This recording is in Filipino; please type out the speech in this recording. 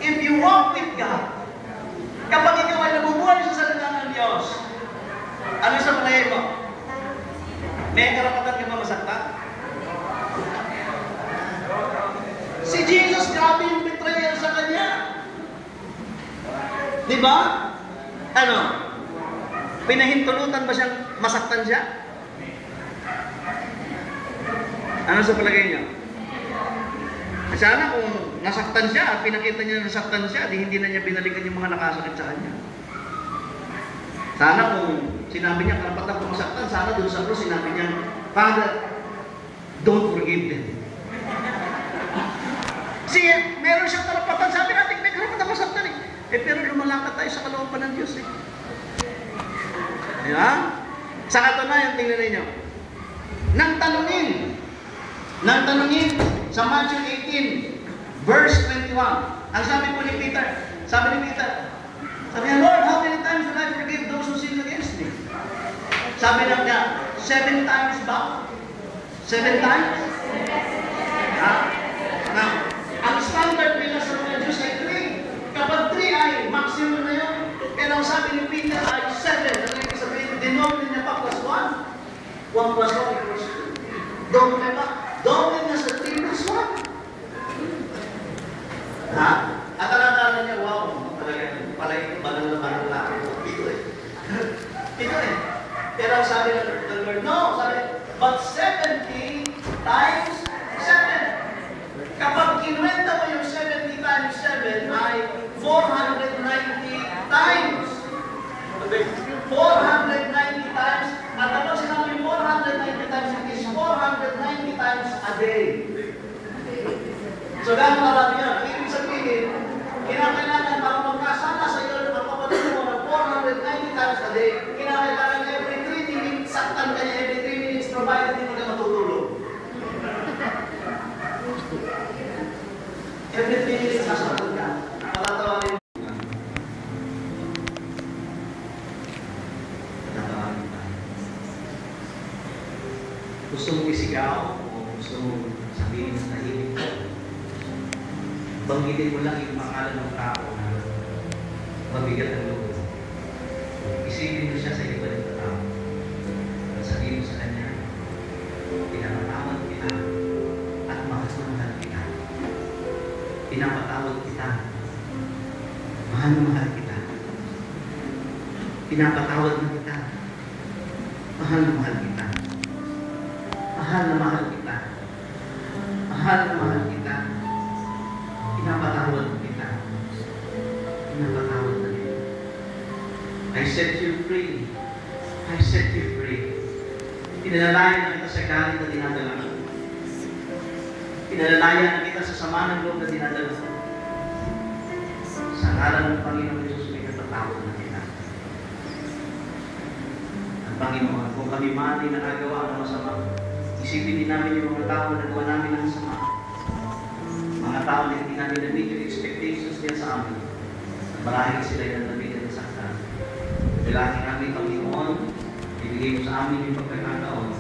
if you walk with God, kapag ikaw ay nabubuhay sa salita ng Diyos, ano sa palagay mo? May karapatan ka ba masaktan? Si Jesus, grabe yung betrayal sa Kanya. Di ba? Ano? Pinahintulutan ba siyang masaktan siya? Ano sa palagay niyo? Sana kung nasaktan siya at pinakita niya na nasaktan siya, di hindi na niya binalikan yung mga nakasakit sa kanya. Sana kung sinabi niya karapatan ko masaktan, sana doon sa cross sinabi niya, Father, don't forgive them. Kasi meron siyang karapatan, sabi natin, may karapatan masaktan eh. Pero lumalakad tayo sa kalooban ng Diyos eh. Diba? Sa katunayan, tingnan ninyo. Nang tanungin sa Matthew 18, verse 21. Ang sabi po ni Peter, sabi niya, Lord, how many times will I forgive those who sin against me? Sabi lang niya, 7 times ba? 7 times? Now, ang standard nila sa mga Diyos ay 3. Kapag 3 ay maximum na yun. Pero ang sabi ni Peter ay 7. Ano yung sabihin? Denote niya pa plus 1. 1 plus 1 equals 2. Doble pa. Doble na sa 3 plus 1. Ha? At alala niya, wow, talaga, pala ito, banal na. Ito eh. Pero ang sabi ng Lord, no, sabi, but 70 times 7. Kapag kinuwenta mo yung 70 times 7 ay 490 times. 490 times. At kapag sinabi 490 times, it is 490 times a day. So, gano'n marami yan. Ibig sabihin, kinakailangan para magkasama sa iyo ang kapatid mo ng 490 times a day. Kinakailangan every 3 minutes, saktan ka niya every 3 minutes, provided hindi ka matutulog. Every 3 minutes, nasaktan ka. Patatawagin mo. Patatawagin ka. Gusto mong isigaw o gusto mong sabihin sa tahimik ko? Banggitin mo lang yung pangalan ng tao na mabigat ang loob. Isipin mo siya sa iba ng tao. At sabihin mo sa kanya, pinapatawad kita at mahal kita. Pinapatawad kita. Mahal kita. Pinapatawad na kita. Mahal kita. Mahal kita. Mahal kita. Pinapatawad kita. Pinapatawad na kita. I set you free. I set you free. Pinalalayan na kita sa galit na dinadala mo. Pinalalayan na kita sa sama ng loob na dinadala mo. Sa ngalan ng Panginoon Jesus, may katatawad na kita. Ang Panginoon, kung kami man ay nakagawa ng masama, isipin din namin yung mga tao na nagawa namin ng masama. Mga tao na hindi namin na-meet yung expectations niya sa amin. Marahil sila yung na-meet na saktan. Bilangin namin, Panginoon, ibigay mo sa amin yung pagkakataon